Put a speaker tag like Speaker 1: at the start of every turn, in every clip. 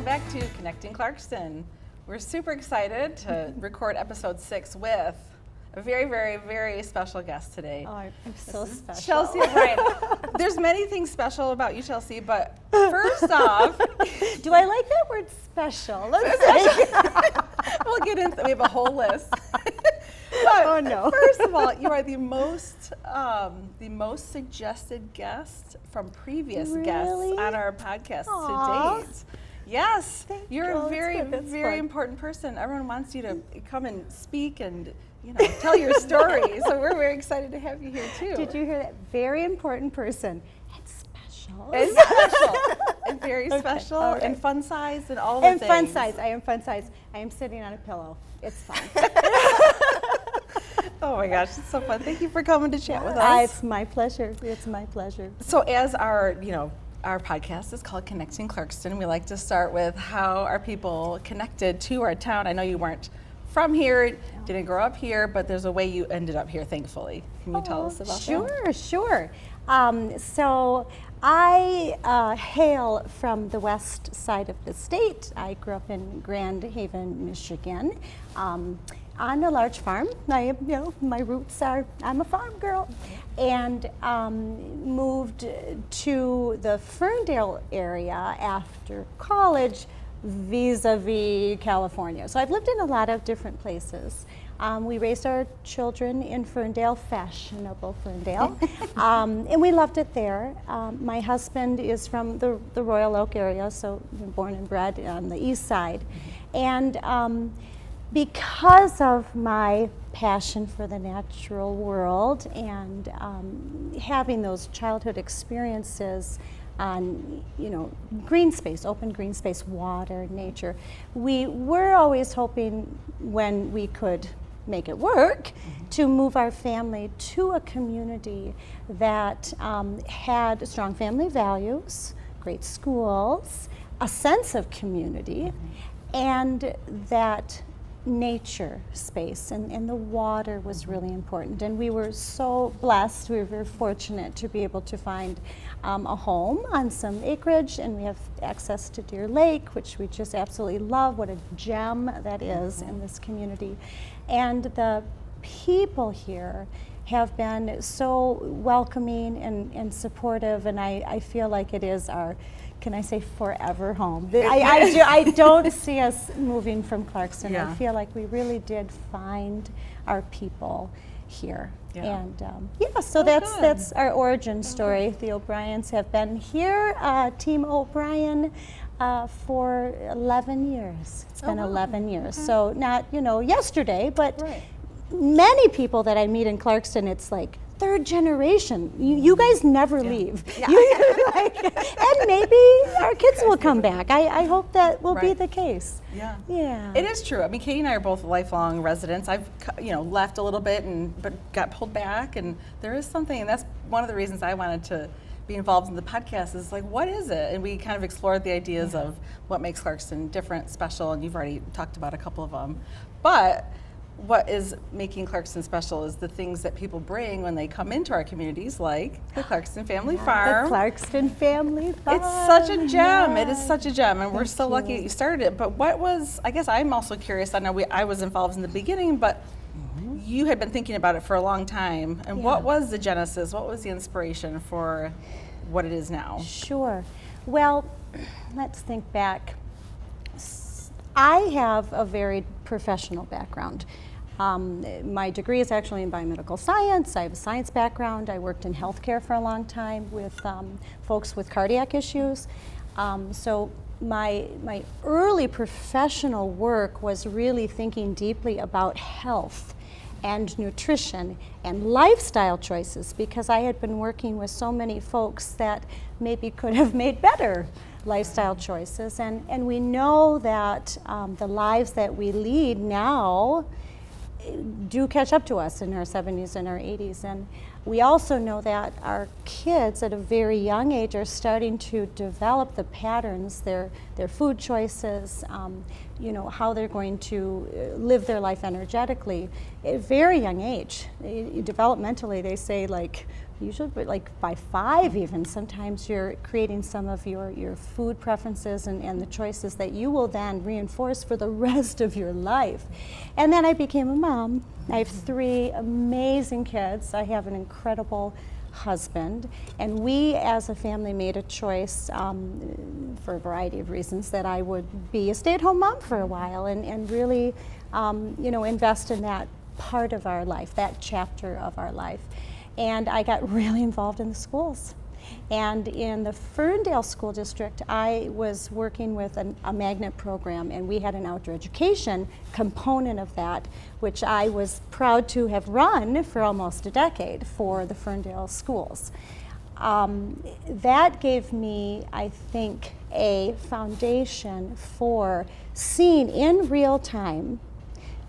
Speaker 1: welcome back to Connecting Clarkston. We're super excited to record episode 6 with a very, very, very special guest today.
Speaker 2: Oh, I'm so special.
Speaker 1: Chelsea O Brien. There's many things special about you, Chelsea, but first off...
Speaker 2: Do I like that word special? Let's say.
Speaker 1: We'll get into it. We have a whole list. But
Speaker 2: oh no!
Speaker 1: First of all, you are the most suggested guest from previous guests on our podcast to date. Yes, you're a very, very important person. Everyone wants you to come and speak and tell your story. So we're very excited to have you here too.
Speaker 2: Did you hear that? Very important person. It's special.
Speaker 1: It's special. And very special and fun sized and all the things.
Speaker 2: And fun size. I am fun size. I am sitting on a pillow. It's fun.
Speaker 1: Oh my gosh, it's so fun. Thank you for coming to chat with us.
Speaker 2: It's my pleasure. It's my pleasure.
Speaker 1: So as our podcast is called Connecting Clarkston, we like to start with how are people connected to our town. I know you weren't from here, didn't grow up here, but there's a way you ended up here, thankfully. Can you tell us about that?
Speaker 2: Sure. So I hail from the west side of the state. I grew up in Grand Haven, Michigan, on a large farm. My roots are, I'm a farm girl, and moved to the Ferndale area after college, vis-a-vis California. So I've lived in a lot of different places. We raised our children in Ferndale, fashionable Ferndale, and we loved it there. My husband is from the Royal Oak area, so born and bred on the east side. And because of my passion for the natural world and having those childhood experiences on, green space, open green space, water, nature, we were always hoping when we could make it work to move our family to a community that had strong family values, great schools, a sense of community, and that nature space, and the water was really important. And we were so blessed, we were very fortunate to be able to find a home on some acreage, and we have access to Deer Lake, which we just absolutely love. What a gem that is in this community. And the people here have been so welcoming and supportive, and I feel like it is our, can I say, forever home. I don't see us moving from Clarkston. I feel like we really did find our people here. And so that's our origin story. The O'Briens have been here, Team O'Brien, for 11 years. It's been 11 years. So not, yesterday, but many people that I meet in Clarkston, it's like third generation. You guys never leave. And maybe our kids will come back. I hope that will be the case. Yeah.
Speaker 1: It is true. I mean, Katie and I are both lifelong residents. I've left a little bit but got pulled back, and there is something, and that's one of the reasons I wanted to be involved in the podcast is like, what is it? And we kind of explored the ideas of what makes Clarkston different, special, and you've already talked about a couple of them. But what is making Clarkston special is the things that people bring when they come into our communities, like the Clarkston Family Farm.
Speaker 2: The Clarkston Family Farm.
Speaker 1: It's such a gem. It is such a gem, and we're so lucky that you started it. But what was, I guess I'm also curious, I know I was involved in the beginning, but you had been thinking about it for a long time. And what was the genesis? What was the inspiration for what it is now?
Speaker 2: Sure. Well, let's think back. I have a very professional background. My degree is actually in biomedical science. I have a science background. I worked in healthcare for a long time with folks with cardiac issues. So my early professional work was really thinking deeply about health and nutrition and lifestyle choices, because I had been working with so many folks that maybe could have made better lifestyle choices. And we know that the lives that we lead now do catch up to us in our 70s and our 80s. And we also know that our kids at a very young age are starting to develop the patterns, their food choices, how they're going to live their life energetically at a very young age. Developmentally, they say usually by 5 even, sometimes you're creating some of your food preferences and the choices that you will then reinforce for the rest of your life. And then I became a mom. I have 3 amazing kids. I have an incredible husband, and we as a family made a choice for a variety of reasons that I would be a stay-at-home mom for a while and really invest in that part of our life, that chapter of our life. And I got really involved in the schools. And in the Ferndale School District, I was working with a magnet program, and we had an outdoor education component of that, which I was proud to have run for almost a decade for the Ferndale schools. That gave me, I think, a foundation for seeing in real time,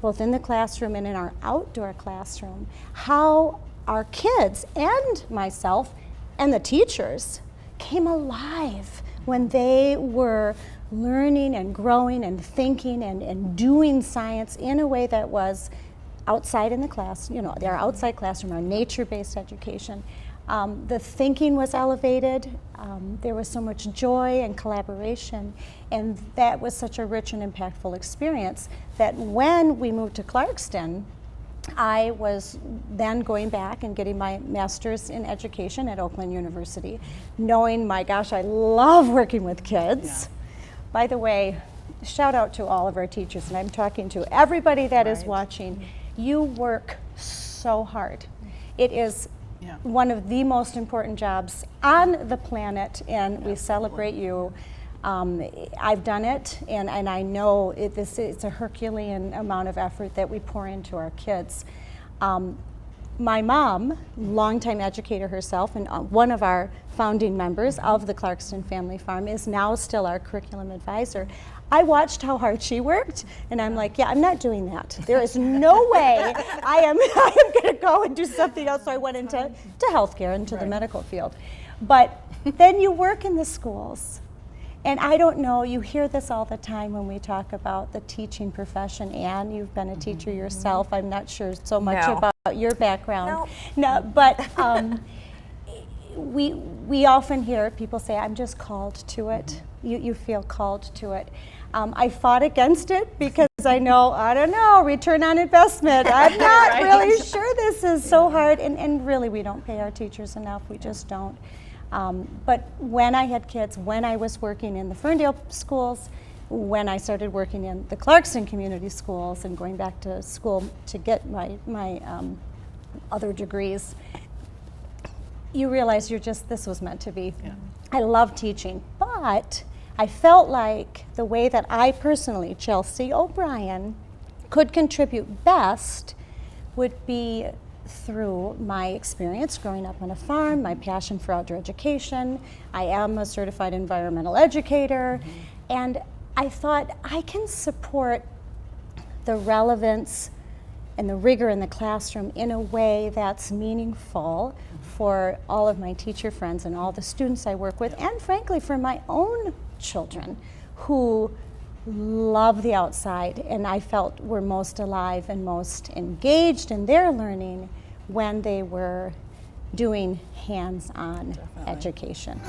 Speaker 2: both in the classroom and in our outdoor classroom, how our kids and myself and the teachers came alive when they were learning and growing and thinking and doing science in a way that was outside in the class, their outside classroom, our nature-based education. The thinking was elevated. There was so much joy and collaboration, and that was such a rich and impactful experience that when we moved to Clarkston, I was then going back and getting my master's in education at Oakland University, knowing, my gosh, I love working with kids. Yeah. By the way, shout out to all of our teachers, and I'm talking to everybody that is watching. You work so hard. It is one of the most important jobs on the planet, and we celebrate you. I've done it, and I know it's a Herculean amount of effort that we pour into our kids. My mom, longtime educator herself, and one of our founding members of the Clarkston Family Farm, is now still our curriculum advisor. I watched how hard she worked, and I'm like, I'm not doing that. There is no way I am going to go and do something else. So I went into healthcare, into the medical field. But then you work in the schools. And I don't know, you hear this all the time when we talk about the teaching profession. Anne, you've been a teacher yourself. I'm not sure so much about your background. No, but we often hear people say, I'm just called to it. You feel called to it. I fought against it because I don't know, return on investment. I'm not really sure this is so hard. And really, we don't pay our teachers enough. We just don't. But when I had kids, when I was working in the Ferndale schools, when I started working in the Clarkston community schools and going back to school to get my other degrees, you realize this was meant to be. Yeah. I love teaching, but I felt like the way that I personally, Chelsea O Brien, could contribute best would be through my experience growing up on a farm, my passion for outdoor education. I am a certified environmental educator, and I thought I can support the relevance and the rigor in the classroom in a way that's meaningful for all of my teacher friends and all the students I work with, and frankly for my own children who love the outside and I felt were most alive and most engaged in their learning when they were doing hands-on education.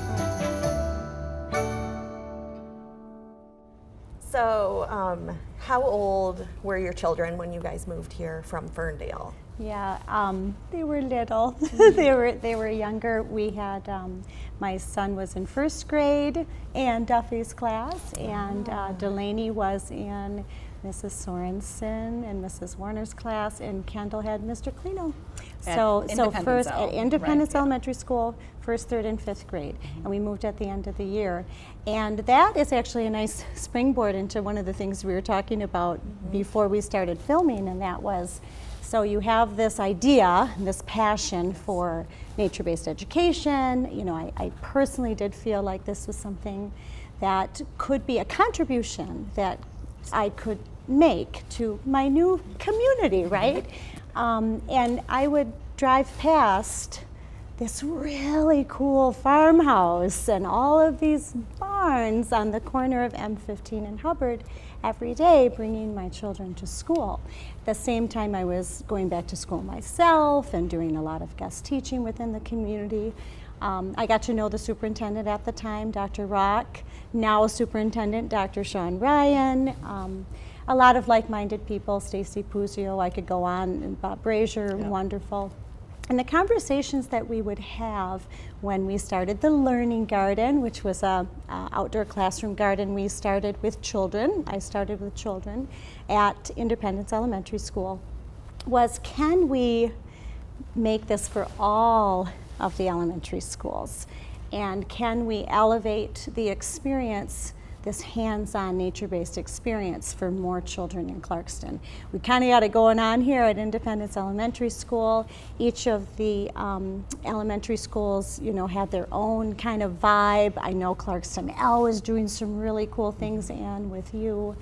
Speaker 3: So, how old were your children when you guys moved here from Ferndale?
Speaker 2: Yeah, they were little. they were younger. We had my son was in first grade in Duffy's class, and Delaney was in Mrs. Sorensen and Mrs. Warner's class, and Kendall had Mr. Clino. So first at Independence Elementary School, first, third, and fifth grade, and we moved at the end of the year. And that is actually a nice springboard into one of the things we were talking about before we started filming, and that was, so you have this idea, this passion for nature-based education. You know, I personally did feel like this was something that could be a contribution that I could make to my new community, right? And I would drive past this really cool farmhouse and all of these barns on the corner of M15 and Hubbard, every day bringing my children to school. At the same time, I was going back to school myself and doing a lot of guest teaching within the community. I got to know the superintendent at the time, Dr. Rock, now superintendent, Dr. Sean Ryan. A lot of like-minded people, Stacy Puzio, I could go on, and Bob Brazier, wonderful. And the conversations that we would have when we started the Learning Garden, which was a outdoor classroom garden we started with children, I started with children at Independence Elementary School, was can we make this for all of the elementary schools? And can we elevate the experience, this hands-on nature-based experience for more children in Clarkston? We kind of got it going on here at Independence Elementary School. Each of the elementary schools, had their own kind of vibe. I know Clarkston L is doing some really cool things, Anne, with you.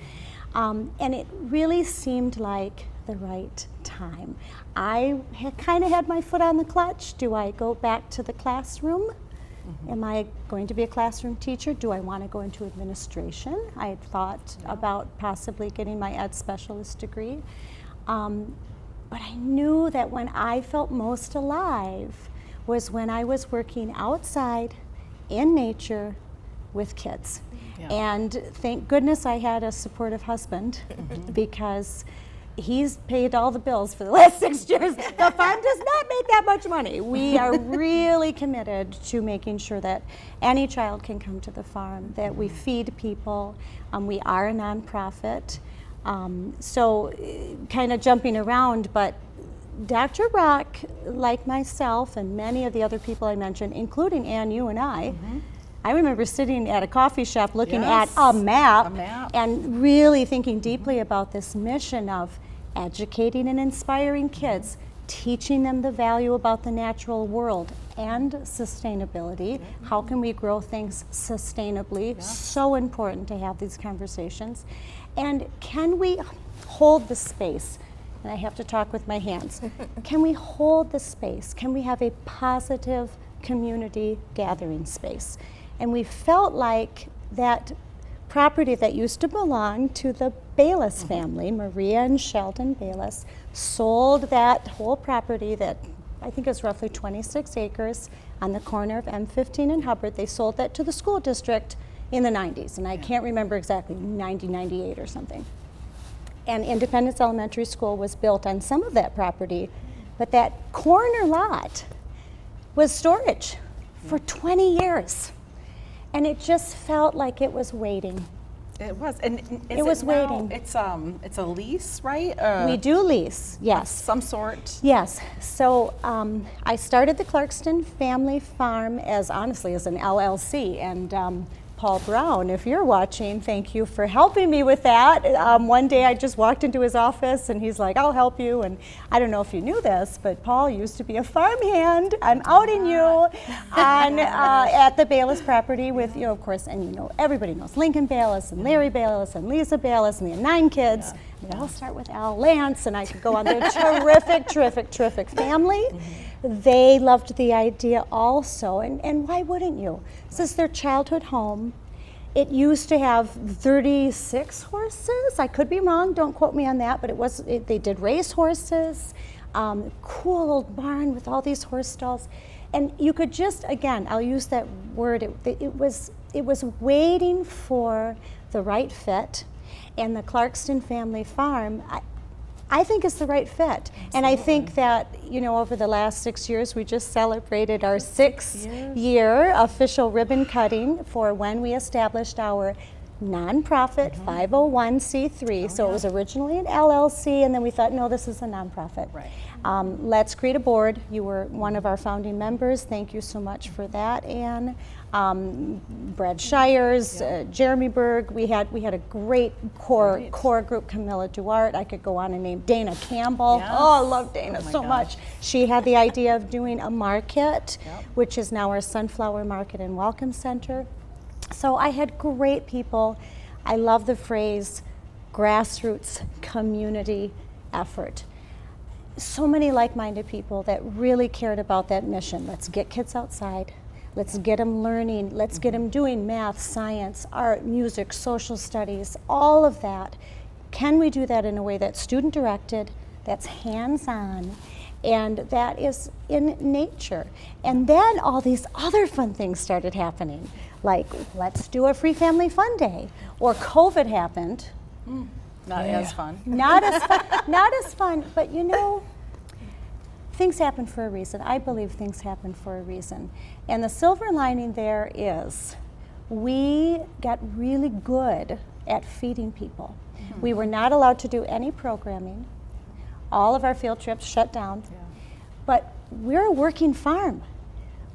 Speaker 2: And it really seemed like the right time. I had kind of had my foot on the clutch. Do I go back to the classroom? Am I going to be a classroom teacher? Do I want to go into administration? I had thought about possibly getting my ed specialist degree. But I knew that when I felt most alive was when I was working outside in nature with kids. And thank goodness I had a supportive husband because he's paid all the bills for the last 6 years. The farm does not make that much money. We are really committed to making sure that any child can come to the farm, that we feed people. We are a nonprofit. So kind of jumping around, but Dr. Rock, like myself and many of the other people I mentioned, including Ann, you and I remember sitting at a coffee shop looking at a map and really thinking deeply about this mission of educating and inspiring kids, teaching them the value about the natural world and sustainability. How can we grow things sustainably? So important to have these conversations. And can we hold the space? And I have to talk with my hands. Can we hold the space? Can we have a positive community gathering space? And we felt like that property that used to belong to the Bayless family, Maria and Sheldon Bayless, sold that whole property that I think is roughly 26 acres on the corner of M15 and Hubbard. They sold that to the school district in the 90s, and I can't remember exactly, 98 or something. And Independence Elementary School was built on some of that property, but that corner lot was storage for 20 years. And it just felt like it was waiting.
Speaker 1: It was, and
Speaker 2: it was waiting.
Speaker 1: It's a lease, right?
Speaker 2: We do lease, yes.
Speaker 1: Some sort.
Speaker 2: Yes. So I started the Clarkston Family Farm as honestly as an LLC, and Paul Brown, if you're watching, thank you for helping me with that. One day I just walked into his office and he's like, I'll help you. And I don't know if you knew this, but Paul used to be a farmhand. I'm outing you on at the Bayless property with, of course, and everybody knows Lincoln Bayless and Larry Bayless and Lisa Bayless and they had 9 kids. They all start with Al Lance, and I could go on. They're a terrific family. They loved the idea also, and why wouldn't you? This is their childhood home. It used to have 36 horses. I could be wrong, don't quote me on that, but they did race horses, cool old barn with all these horse stalls. And you could just, again, I'll use that word, it was waiting for the right fit. And the Clarkston Family Farm, I think is the right fit. Absolutely. And I think that, over the last 6 years, we just celebrated our 6th year official ribbon cutting for when we established our nonprofit 501c3. So it was originally an LLC, and then we thought, no, this is a nonprofit.
Speaker 1: Right.
Speaker 2: Let's create a board. You were one of our founding members. Thank you so much for that, Anne. Brad Shires, Jeremy Berg. We had a great core group. Camilla Duarte. I could go on and name Dana Campbell.
Speaker 1: Yes.
Speaker 2: Oh, I love Dana so much. She had the idea of doing a market, which is now our Sunflower Market and Welcome Center. So I had great people. I love the phrase grassroots community effort. So many like-minded people that really cared about that mission. Let's get kids outside. Let's get them learning. Let's get them doing math, science, art, music, social studies, all of that. Can we do that in a way that's student directed, that's hands-on, and that is in nature? And then all these other fun things started happening, like let's do a free family fun day, or COVID happened.
Speaker 1: Not as fun.
Speaker 2: Not as fun, not as fun, but you know, things happen for a reason. I believe things happen for a reason. And the silver lining there is we got really good at feeding people. We were not allowed to do any programming. All of our field trips shut down.
Speaker 1: Yeah.
Speaker 2: But we're a working farm.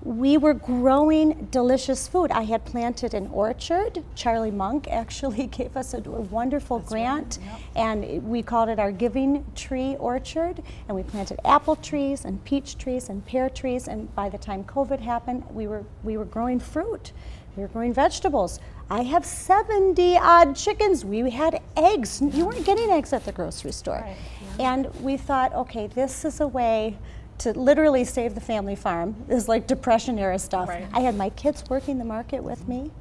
Speaker 2: We were growing delicious food. I had planted an orchard. Charlie Monk actually gave us a wonderful grant, and we called it our Giving Tree Orchard. And we planted apple trees and peach trees and pear trees. And by the time COVID happened, we were growing fruit. We were growing vegetables. I have 70 odd chickens. We had eggs. You weren't getting eggs at the grocery store.
Speaker 1: Right.
Speaker 2: And we thought, okay, this is a way to literally save the family farm. This is like Depression era stuff.
Speaker 1: Right.
Speaker 2: I had my kids working the market with me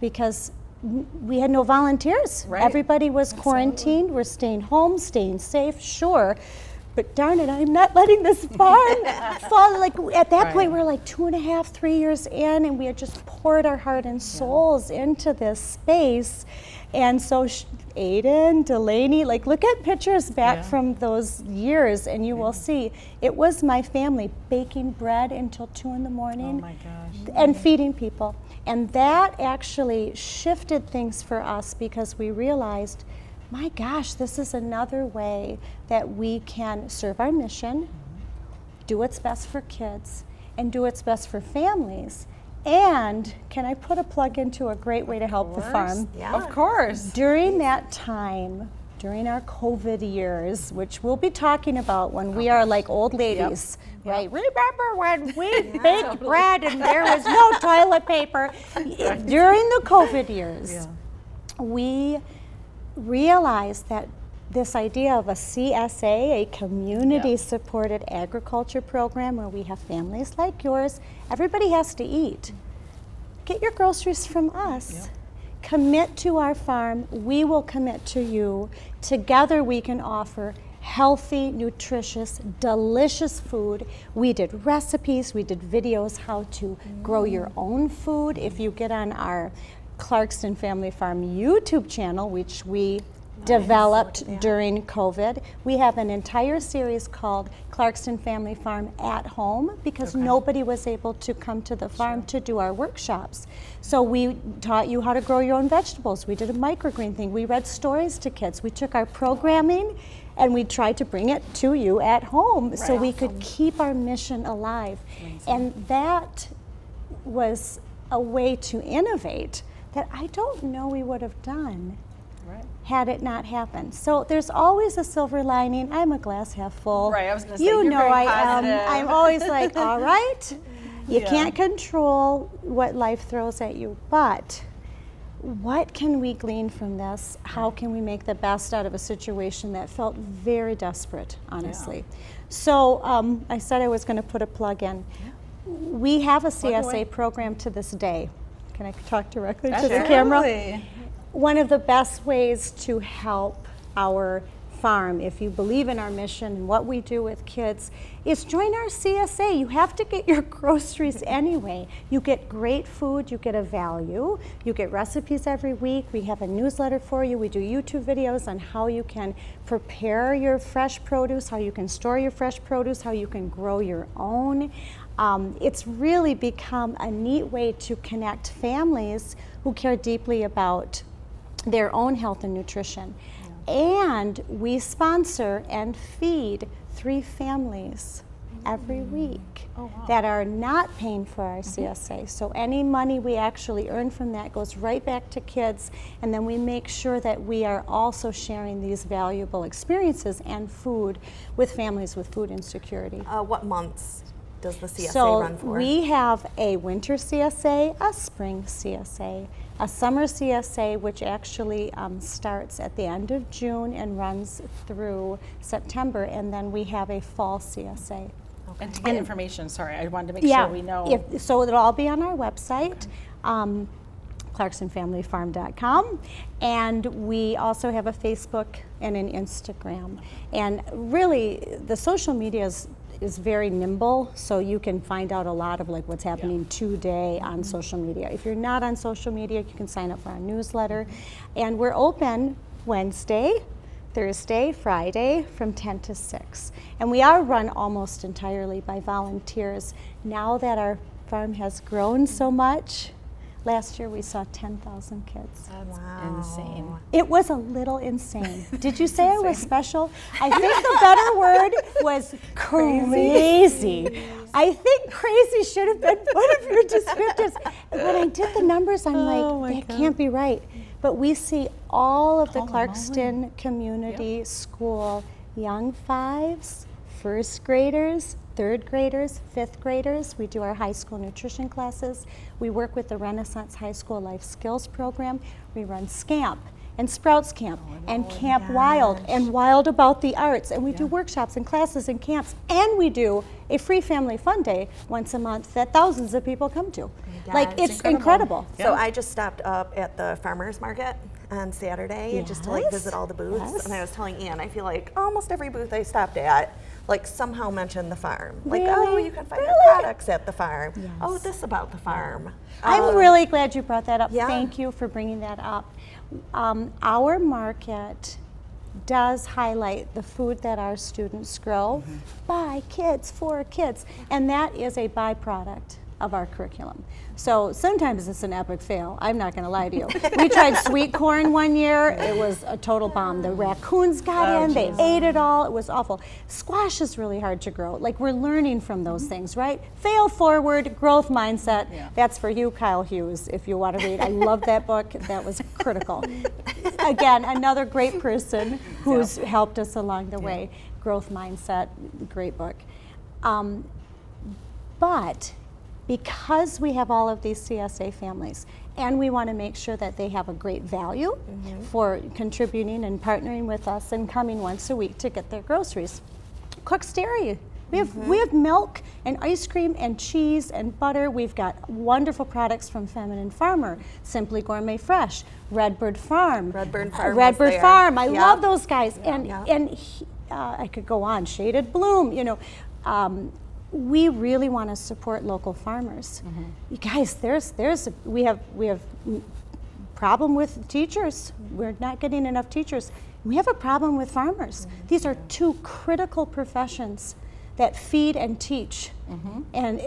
Speaker 2: because we had no volunteers.
Speaker 1: Right.
Speaker 2: Everybody was quarantined. We're staying home, staying safe, sure. But darn it, I'm not letting this farm fall. Like at that point, we're like 2.5, 3 years in, and we had just poured our heart and souls into this space. And so Aiden, Delaney, like look at pictures back from those years and you will see it was my family baking bread until 2 in the morning.
Speaker 1: Oh my gosh.
Speaker 2: And feeding people. And that actually shifted things for us because we realized, my gosh, this is another way that we can serve our mission, do what's best for kids, and do what's best for families. And can I put a plug into a great way to help the farm?
Speaker 3: Yeah.
Speaker 1: Of course.
Speaker 2: During that time, during our COVID years, which we'll be talking about when we are like old ladies, right? Remember when we baked bread and there was no toilet paper? During the COVID years, we realized that this idea of a CSA, a community-supported agriculture program where we have families like yours, everybody has to eat. Get your groceries from us. Commit to our farm, we will commit to you. Together we can offer healthy, nutritious, delicious food. We did recipes, we did videos how to grow your own food. If you get on our Clarkston Family Farm YouTube channel, which we developed during COVID. We have an entire series called Clarkston Family Farm at Home because nobody was able to come to the farm to do our workshops. So we taught you how to grow your own vegetables. We did a microgreen thing. We read stories to kids. We took our programming and we tried to bring it to you at home so we could keep our mission alive. And that was a way to innovate that I don't know we would have done had it not happened. So there's always a silver lining. I'm a glass half full.
Speaker 1: Right, I was going to say,
Speaker 2: you
Speaker 1: you're
Speaker 2: know
Speaker 1: very
Speaker 2: I
Speaker 1: positive.
Speaker 2: am. I'm always like, all right, you can't control what life throws at you, but what can we glean from this? How can we make the best out of a situation that felt very desperate, honestly? So I said I was going to put a plug in. We have a CSA program to this day. Can I talk directly to the camera? One of the best ways to help our farm, if you believe in our mission and what we do with kids, is join our CSA. You have to get your groceries anyway. You get great food, you get a value, you get recipes every week. We have a newsletter for you. We do YouTube videos on how you can prepare your fresh produce, how you can store your fresh produce, how you can grow your own. It's really become a neat way to connect families who care deeply about their own health and nutrition. And we sponsor and feed 3 families every week that are not paying for our CSA. So any money we actually earn from that goes right back to kids, and then we make sure that we are also sharing these valuable experiences and food with families with food insecurity.
Speaker 3: What months does the CSA run for?
Speaker 2: So we have a winter CSA, a spring CSA, a summer CSA, which actually starts at the end of June and runs through September, and then we have a fall CSA.
Speaker 1: And to get information, sorry, I wanted to make sure we know.
Speaker 2: So it'll all be on our website, ClarkstonFamilyFarm.com, and we also have a Facebook and an Instagram. And really, the social media is very nimble, so you can find out a lot of like what's happening today on social media. If you're not on social media, you can sign up for our newsletter. And we're open Wednesday, Thursday, Friday from 10 to 6. And we are run almost entirely by volunteers. Now that our farm has grown so much, last year we saw 10,000 kids.
Speaker 1: That's insane.
Speaker 2: It was a little insane. Did you say I was special? I think the better word was crazy. I think crazy should have been one of your descriptors. When I did the numbers, I'm like, that can't be right. But we see all of the Clarkston Community School young fives, first graders, third graders, fifth graders. We do our high school nutrition classes. We work with the Renaissance High School Life Skills Program. We run SCAMP and Sprouts Camp and Camp Wild and Wild About the Arts. And we do workshops and classes and camps. And we do a free family fun day once a month that thousands of people come to. Like, it's incredible.
Speaker 3: So I just stopped up at the farmer's market on Saturday just to like visit all the booths. And I was telling Ian, I feel like almost every booth I stopped at like somehow mentioned the farm. Like, oh, you can find your products at the farm. Oh, this about the farm.
Speaker 2: I'm really glad you brought that up.
Speaker 3: Yeah.
Speaker 2: Thank you for bringing that up. Our market does highlight the food that our students grow by kids, for kids, and that is a byproduct of our curriculum. So sometimes it's an epic fail. I'm not going to lie to you. We tried sweet corn one year. It was a total bomb. The raccoons got in. They ate it all. It was awful. Squash is really hard to grow. Like, we're learning from those things, right? Fail forward, growth mindset. That's for you, Kyle Hughes, if you want to read. I love that book. That was critical. Again, another great person who's helped us along the way. Growth mindset, great book. But because we have all of these CSA families and we want to make sure that they have a great value for contributing and partnering with us and coming once a week to get their groceries. Cook's Dairy. We have milk and ice cream and cheese and butter. We've got wonderful products from Feminine Farmer, Simply Gourmet Fresh, Redbird Farm.
Speaker 3: Redbird Farm.
Speaker 2: Redbird Farm. I love those guys. And I could go on. Shaded Bloom. You know, we really want to support local farmers. You guys, we have problem with teachers. We're not getting enough teachers. We have a problem with farmers. These are two critical professions that feed and teach. And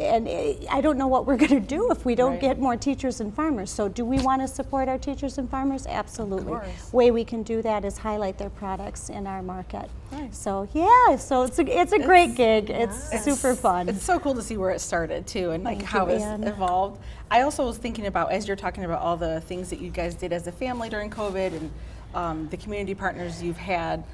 Speaker 2: I don't know what we're going to do if we don't get more teachers and farmers. So do we want to support our teachers and farmers? Absolutely. Way we can do that is highlight their products in our market. So so it's a great gig. It's super fun.
Speaker 1: It's so cool to see where it started too, and like how it's evolved. I also was thinking about, as you're talking about all the things that you guys did as a family during COVID and the community partners you've had,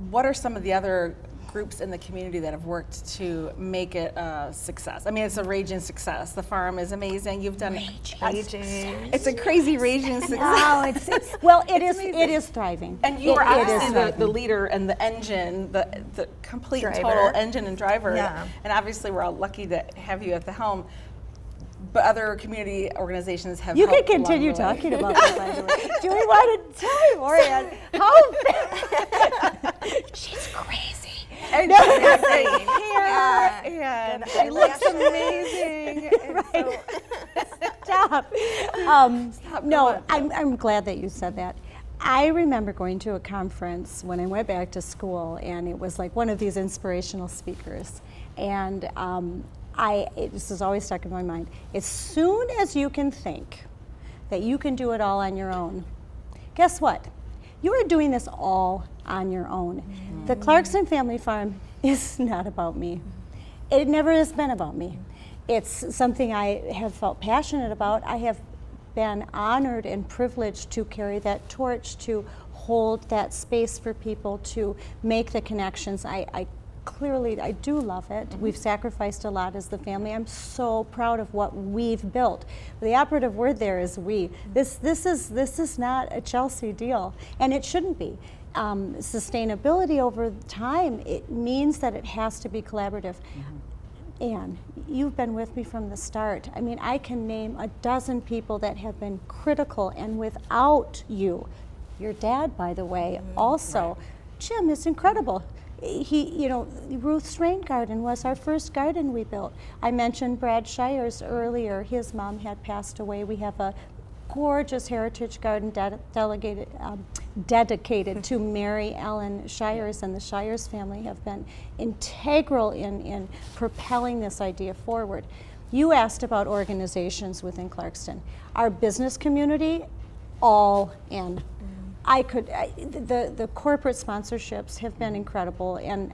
Speaker 1: what are some of the other groups in the community that have worked to make it a success? I mean, it's a raging success. The farm is amazing. You've done it's a crazy raging success.
Speaker 2: It is thriving.
Speaker 1: And you are obviously the leader and the engine, the complete total engine and driver. And obviously we're all lucky to have you at the helm. But other community organizations have
Speaker 2: You
Speaker 1: helped
Speaker 2: could continue
Speaker 1: along the way.
Speaker 2: talking about that, by the way. Do we want to tell you, Orion, she's crazy.
Speaker 1: And she has great hair, and she looks amazing.
Speaker 2: Stop. No, I'm glad that you said that. I remember going to a conference when I went back to school, and it was like one of these inspirational speakers. And this is always stuck in my mind. As soon as you can think that you can do it all on your own, guess what? You are doing this all on your own. The Clarkston Family Farm is not about me. It never has been about me. It's something I have felt passionate about. I have been honored and privileged to carry that torch, to hold that space for people, to make the connections. I do love it. We've sacrificed a lot as the family. I'm so proud of what we've built. The operative word there is we. This is not a Chelsea deal, and it shouldn't be. Sustainability over time, it means that it has to be collaborative. Ann, you've been with me from the start. I mean, I can name a dozen people that have been critical, and without you, your dad, by the way, also,
Speaker 1: right.
Speaker 2: Jim is incredible. Ruth's Rain Garden was our first garden we built. I mentioned Brad Shires earlier. His mom had passed away. We have a gorgeous heritage garden dedicated to Mary Ellen Shires, and the Shires family have been integral in propelling this idea forward. You asked about organizations within Clarkston. Our business community, all in. The corporate sponsorships have been incredible, and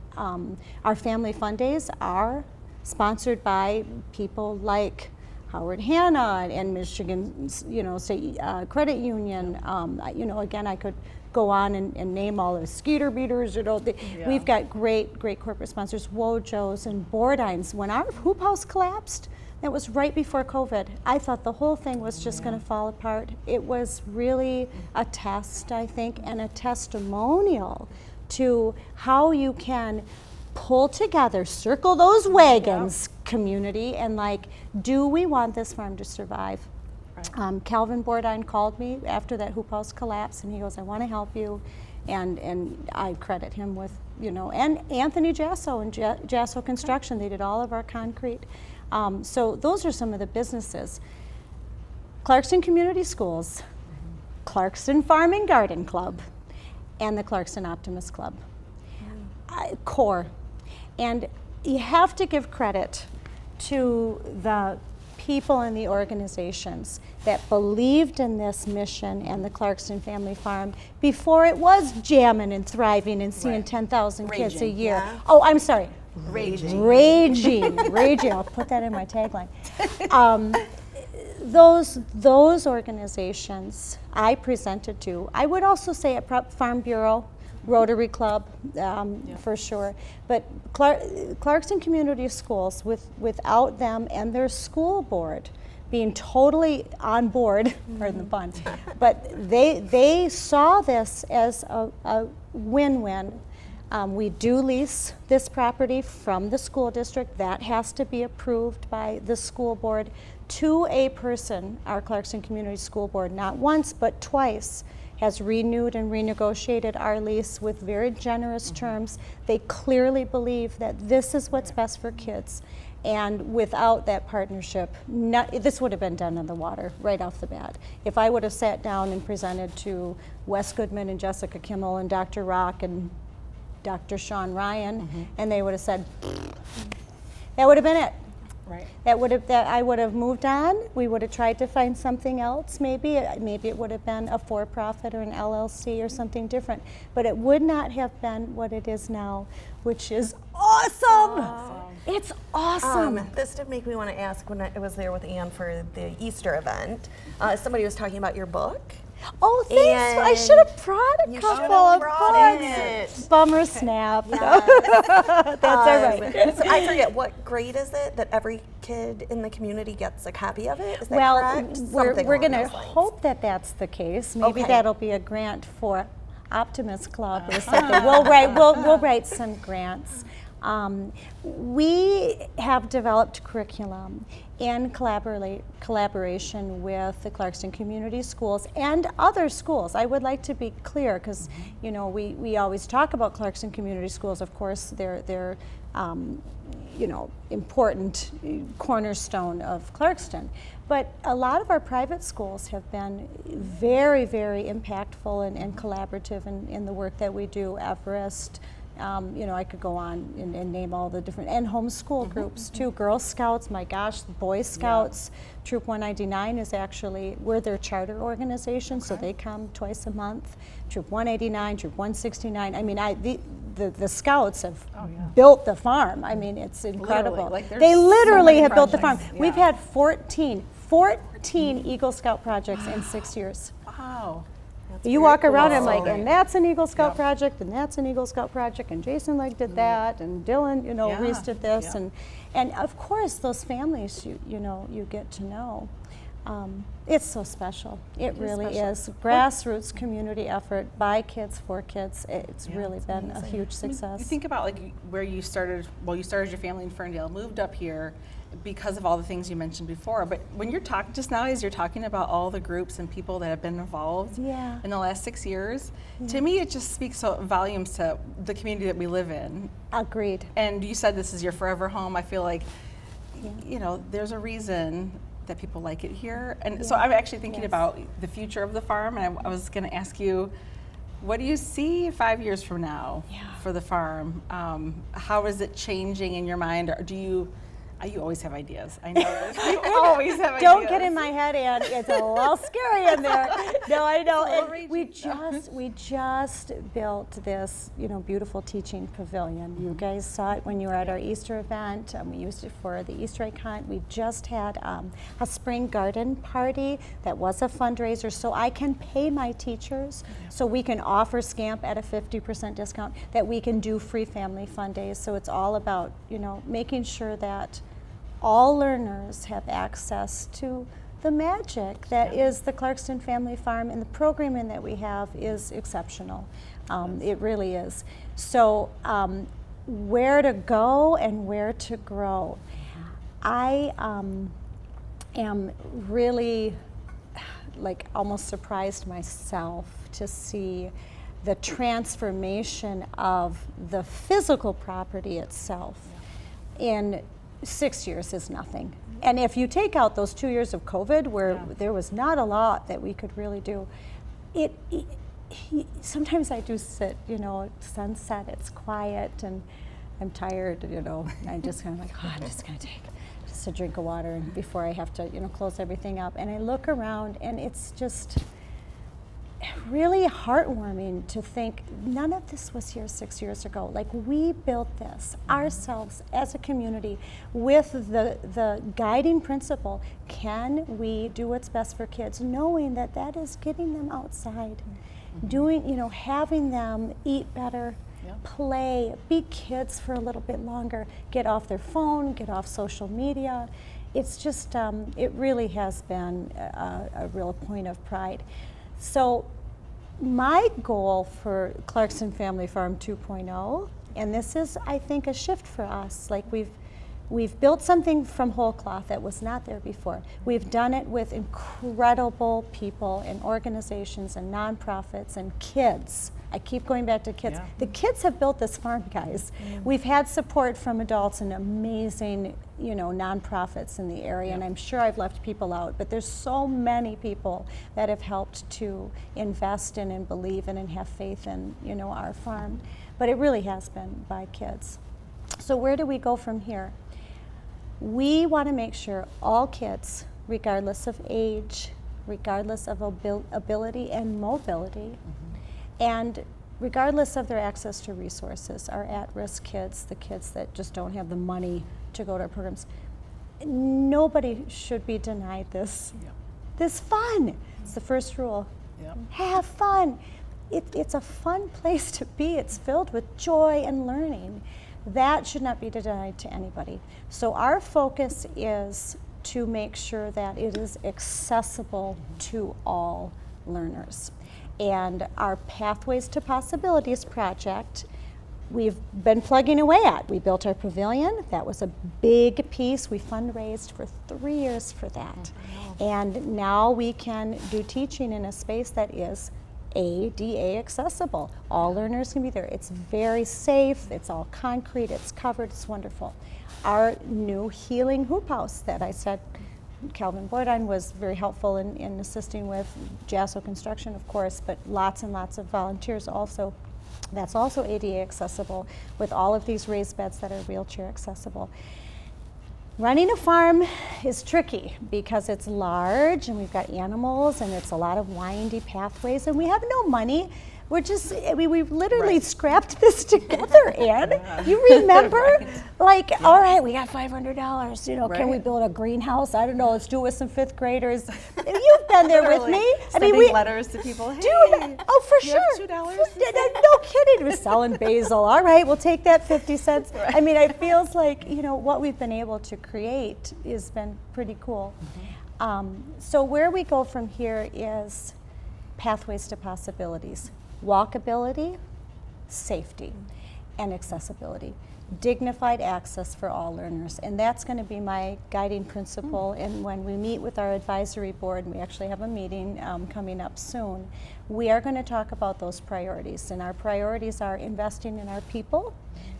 Speaker 2: our family fun days are sponsored by people like Howard Hanna and Michigan, State Credit Union. Again, I could go on and name all the Skeeter Beaters. We've got great corporate sponsors, Wojo's and Bordines. When our hoop house collapsed, that was right before COVID. I thought the whole thing was just going to fall apart. It was really a test, I think, and a testimonial to how you can pull together, circle those wagons, community, and do we want this farm to survive? Right. Calvin Bordine called me after that hoop house collapse, and he goes, I want to help you. And I credit him with, and Anthony Jasso and Jasso Construction, they did all of our concrete. So those are some of the businesses. Clarkston Community Schools, Clarkston Farm and Garden Club, and the Clarkston Optimist Club. Core. And you have to give credit to the people and the organizations that believed in this mission and the Clarkston Family Farm before it was jamming and thriving and seeing 10,000 kids a year.
Speaker 3: Yeah.
Speaker 2: Oh, I'm sorry.
Speaker 3: Raging.
Speaker 2: I'll put that in my tagline. Those organizations I presented to. I would also say at Farm Bureau, Rotary Club, for sure. But Clarkston Community Schools, without them and their school board being totally on board, pardon the pun, but they saw this as a win-win. We do lease this property from the school district. That has to be approved by the school board to a person. Our Clarkston Community School Board, not once but twice, has renewed and renegotiated our lease with very generous terms. They clearly believe that this is what's best for kids. And without that partnership, this would have been done in the water right off the bat. If I would have sat down and presented to Wes Goodman and Jessica Kimmel and Dr. Rock and Dr. Sean Ryan, and they would have said, that would have been it.
Speaker 1: Right.
Speaker 2: I would have moved on. We would have tried to find something else. Maybe it would have been a for-profit or an LLC or something different. But it would not have been what it is now, which is awesome. It's awesome.
Speaker 3: This did make me want to ask when I was there with Ann for the Easter event. Somebody was talking about your book.
Speaker 2: Oh, thanks. I should have brought a couple of books.
Speaker 3: It.
Speaker 2: Bummer snap.
Speaker 3: Yes.
Speaker 2: That's all right.
Speaker 3: So I forget, what grade is it that every kid in the community gets a copy of it? Is that correct?
Speaker 2: We're going to hope that that's the case. Maybe that'll be a grant for Optimist Club or something. We'll write some grants. We have developed curriculum in collaboration with the Clarkston Community Schools and other schools. I would like to be clear because we always talk about Clarkston Community Schools. Of course, they're important cornerstone of Clarkston. But a lot of our private schools have been very, very impactful and collaborative in the work that we do. Everest. I could go on and name all the different, and homeschool groups too. Girl Scouts, my gosh, the Boy Scouts. Troop 199 is actually, we're their charter organization, so they come twice a month. Troop 189, Troop 169. I mean, the Scouts have built the farm. I mean, it's incredible. They literally have built the farm. Yeah. We've had 14 Eagle Scout projects in 6 years.
Speaker 1: Wow.
Speaker 2: You walk around and I'm like, and that's an Eagle Scout project, and that's an Eagle Scout project, and Jason Legg did that, and Dylan, Reese did this, and of course those families you get to know. It's so special. It really
Speaker 1: special.
Speaker 2: is. Grassroots community effort by kids for kids. It's really been a huge success.
Speaker 1: You think about like where you started. Well, you started your family in Ferndale, moved up here because of all the things you mentioned before. But when you're talking just now, as you're talking about all the groups and people that have been involved in the last 6 years, to me it just speaks so volumes to the community that we live in.
Speaker 2: Agreed.
Speaker 1: And you said this is your forever home. I feel like, you know, there's a reason that people like it here. And so I'm actually thinking about the future of the farm, and I was going to ask you, what do you see 5 years from now for the farm? How is it changing in your mind? Or do you always have ideas. I know this. You always have ideas.
Speaker 2: Don't get in my head, Ann. It's a little scary in there. No, I know. And we just built this, you know, beautiful teaching pavilion. You guys saw it when you were at our Easter event. We used it for the Easter egg hunt. We just had a spring garden party that was a fundraiser, so I can pay my teachers, so we can offer Scamp at a 50% discount, that we can do free family fun days. So it's all about, you know, making sure that all learners have access to the magic that is the Clarkston Family Farm, and the programming that we have is exceptional. It really is. So where to go and where to grow. I am really like almost surprised myself to see the transformation of the physical property itself in 6 years is nothing. And if you take out those 2 years of COVID where there was not a lot that we could really do, sometimes I do sit, you know, at sunset, it's quiet and I'm tired, you know, I'm just kind of like, oh, I'm just gonna take just a drink of water and before I have to, you know, close everything up. And I look around and it's just really heartwarming to think none of this was here 6 years ago. Like, we built this ourselves as a community with the guiding principle, can we do what's best for kids, knowing that that is getting them outside, doing, you know, having them eat better, play, be kids for a little bit longer, get off their phone, get off social media. It's just, it really has been a real point of pride. So my goal for Clarkston Family Farm 2.0, and this is, I think, a shift for us. Like, we've built something from whole cloth that was not there before. We've done it with incredible people and organizations and nonprofits and kids. I keep going back to kids. The kids have built this farm, guys. We've had support from adults and amazing, you know, nonprofits in the area, and I'm sure I've left people out, but there's so many people that have helped to invest in and believe in and have faith in, you know, our farm. But it really has been by kids. So where do we go from here? We want to make sure all kids, regardless of age, regardless of ability and mobility, and regardless of their access to resources, our at-risk kids, the kids that just don't have the money to go to our programs, nobody should be denied this fun. It's the first rule. Have fun. It's a fun place to be. It's filled with joy and learning. That should not be denied to anybody. So our focus is to make sure that it is accessible to all learners. And our Pathways to Possibilities project, we've been plugging away at. We built our pavilion. That was a big piece. We fundraised for 3 years for that. And now we can do teaching in a space that is ADA accessible. All learners can be there. It's very safe. It's all concrete. It's covered. It's wonderful. Our new healing hoop house that I said, Calvin Boydine was very helpful in assisting with, Jasso Construction, of course, but lots and lots of volunteers also. That's also ADA accessible with all of these raised beds that are wheelchair accessible. Running a farm is tricky because it's large and we've got animals and it's a lot of windy pathways and we have no money. We're just, we've literally scrapped this together, Ann. You remember? Like, all right, we got $500, you know, can we build a greenhouse? I don't know, let's do it with some fifth graders. You've been there with me.
Speaker 1: Sending letters to people, hey,
Speaker 2: oh, for sure.
Speaker 1: $2?
Speaker 2: No kidding, we're selling basil. All right, we'll take that 50 cents. I mean, it feels like, you know, what we've been able to create has been pretty cool. So where we go from here is pathways to possibilities, walkability, safety, and accessibility. Dignified access for all learners, and that's going to be my guiding principle. And when we meet with our advisory board, and we actually have a meeting coming up soon, we are going to talk about those priorities. And our priorities are investing in our people,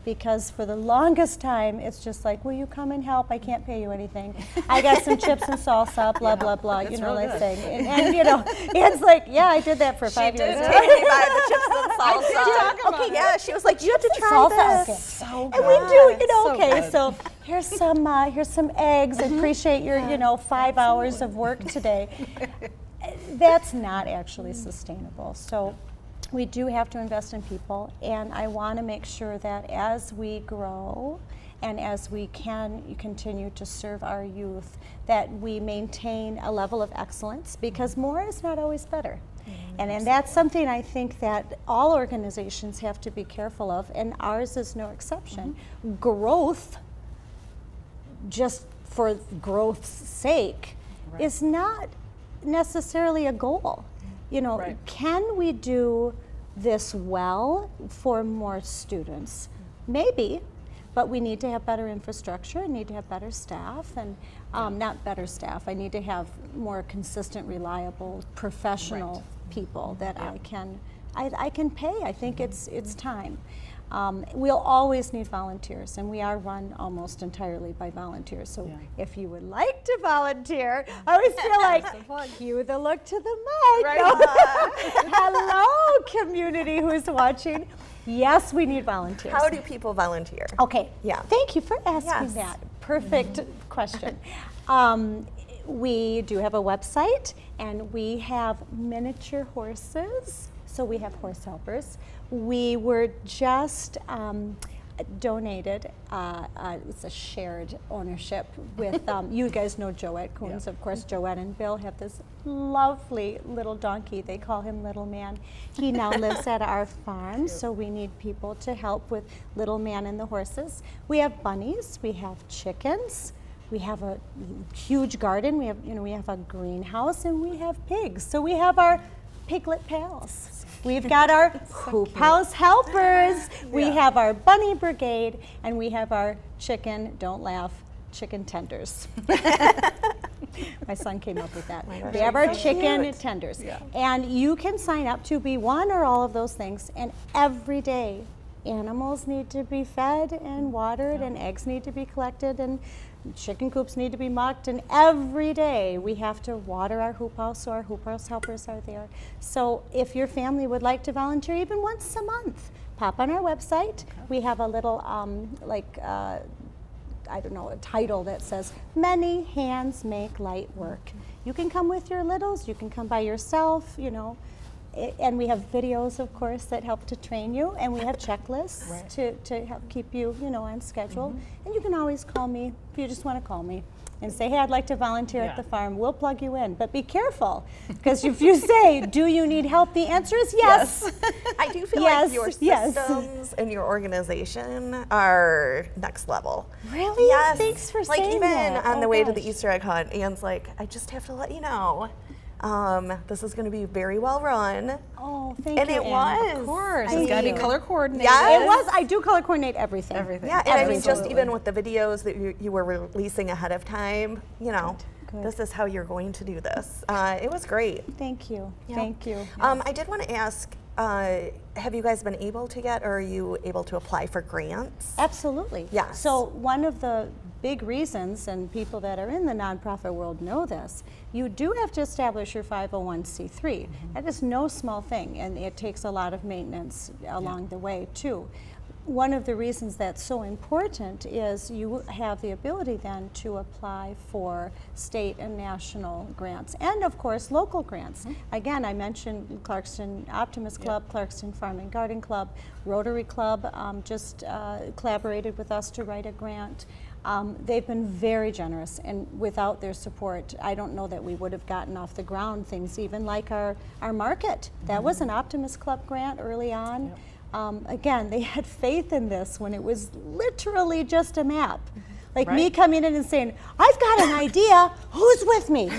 Speaker 2: because for the longest time it's just like, will you come and help? I can't pay you anything. I got some chips and salsa, blah blah blah. You know, like thing. And you know, it's like, yeah, I did that for 5 years.
Speaker 3: She did take me by the chips and salsa. Okay, yeah, she was like, you have to try
Speaker 2: salsa.
Speaker 3: this.
Speaker 2: Okay.
Speaker 1: So
Speaker 2: And
Speaker 1: good.
Speaker 2: we do, you know,
Speaker 1: So
Speaker 2: okay,
Speaker 1: good.
Speaker 2: so here's some eggs. Appreciate your, you know, 5 hours of work today. That's not actually sustainable. So we do have to invest in people, and I want to make sure that as we grow and as we can continue to serve our youth, that we maintain a level of excellence, because more is not always better. And that's something I think that all organizations have to be careful of, and ours is no exception. Growth, just for growth's sake, is not necessarily a goal. You know, can we do this well for more students? Maybe, but we need to have better infrastructure, need to have better staff, and not better staff, I need to have more consistent, reliable, professional people that I can pay. I think it's time. We'll always need volunteers, and we are run almost entirely by volunteers. So if you would like to volunteer, I always feel like, cue the look to the mic.
Speaker 3: Right.
Speaker 2: No. Hello, community who's watching. Yes, we need volunteers.
Speaker 3: How do people volunteer?
Speaker 2: Okay.
Speaker 3: Yeah.
Speaker 2: Thank you for asking
Speaker 3: Yes.
Speaker 2: that. Perfect question. We do have a website, and we have miniature horses. So we have horse helpers. We were just donated, it's a shared ownership with, you guys know Joette Coons, of course. Joette and Bill have this lovely little donkey. They call him Little Man. He now lives at our farm, so we need people to help with Little Man and the horses. We have bunnies, we have chickens, we have a huge garden, we have a greenhouse, and we have pigs. So we have our piglet pals. We've got our hoop house helpers, we have our bunny brigade, and we have our chicken, don't laugh, chicken tenders. My son came up with that. We have our chicken tenders. And you can sign up to be one or all of those things, and every day animals need to be fed and watered, and eggs need to be collected, and chicken coops need to be mucked, and every day we have to water our hoop house, so our hoop house helpers are there. So if your family would like to volunteer even once a month, pop on our website. We have a little I don't know, a title that says, "Many hands make light work." You can come with your littles, you can come by yourself, you know. And we have videos, of course, that help to train you, and we have checklists to help keep you, you know, on schedule. And you can always call me if you just want to call me and say, hey, I'd like to volunteer at the farm. We'll plug you in. But be careful, because if you say, do you need help? The answer is yes.
Speaker 3: I do feel like your systems and your organization are next level.
Speaker 2: Really?
Speaker 3: Yes.
Speaker 2: Thanks for
Speaker 3: like
Speaker 2: saying
Speaker 3: even
Speaker 2: that.
Speaker 3: on the way to the Easter egg hunt, Anne's like, I just have to let you know, this is going to be very well run.
Speaker 2: Oh, thank you,
Speaker 3: And it
Speaker 2: Anne.
Speaker 3: was.
Speaker 1: Of course,
Speaker 2: Thank
Speaker 1: it's got to
Speaker 2: you.
Speaker 1: be color coordinated.
Speaker 3: Yes.
Speaker 2: It was. I do color coordinate everything.
Speaker 3: Yeah, and I mean, just
Speaker 2: Absolutely.
Speaker 3: even with the videos that you were releasing ahead of time, you know,
Speaker 2: Good.
Speaker 3: this is how you're going to do this. It was great.
Speaker 2: Thank you.
Speaker 3: Yeah.
Speaker 2: Thank you.
Speaker 3: I did want to ask, have you guys been able to get, or are you able to apply for grants?
Speaker 2: Absolutely.
Speaker 3: Yes.
Speaker 2: So one of the big reasons, and people that are in the nonprofit world know this, you do have to establish your 501c3. That is no small thing, and it takes a lot of maintenance along the way too. One of the reasons that's so important is you have the ability then to apply for state and national grants, and of course local grants. Again, I mentioned Clarkston Optimist Club, Clarkston Farm and Garden Club, Rotary Club just collaborated with us to write a grant. They've been very generous, and without their support, I don't know that we would have gotten off the ground things even like our market. That was an Optimist Club grant early on. Again, they had faith in this when it was literally just a map. Like
Speaker 1: Right.
Speaker 2: me coming in and saying, I've got an idea, who's with me?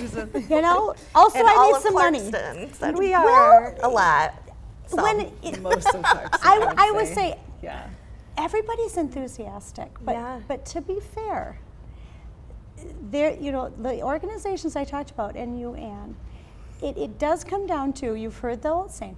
Speaker 2: You know? Also,
Speaker 3: And
Speaker 2: I
Speaker 3: all
Speaker 2: need
Speaker 3: of
Speaker 2: some money.
Speaker 3: Clarkston said we are a lot.
Speaker 2: When
Speaker 1: Most of Clarkston,
Speaker 2: I would say
Speaker 1: yeah.
Speaker 2: everybody's enthusiastic, but
Speaker 3: Yeah.
Speaker 2: but to be fair, there, you know, the organizations I talked about, and you, Ann, it does come down to, you've heard the old saying,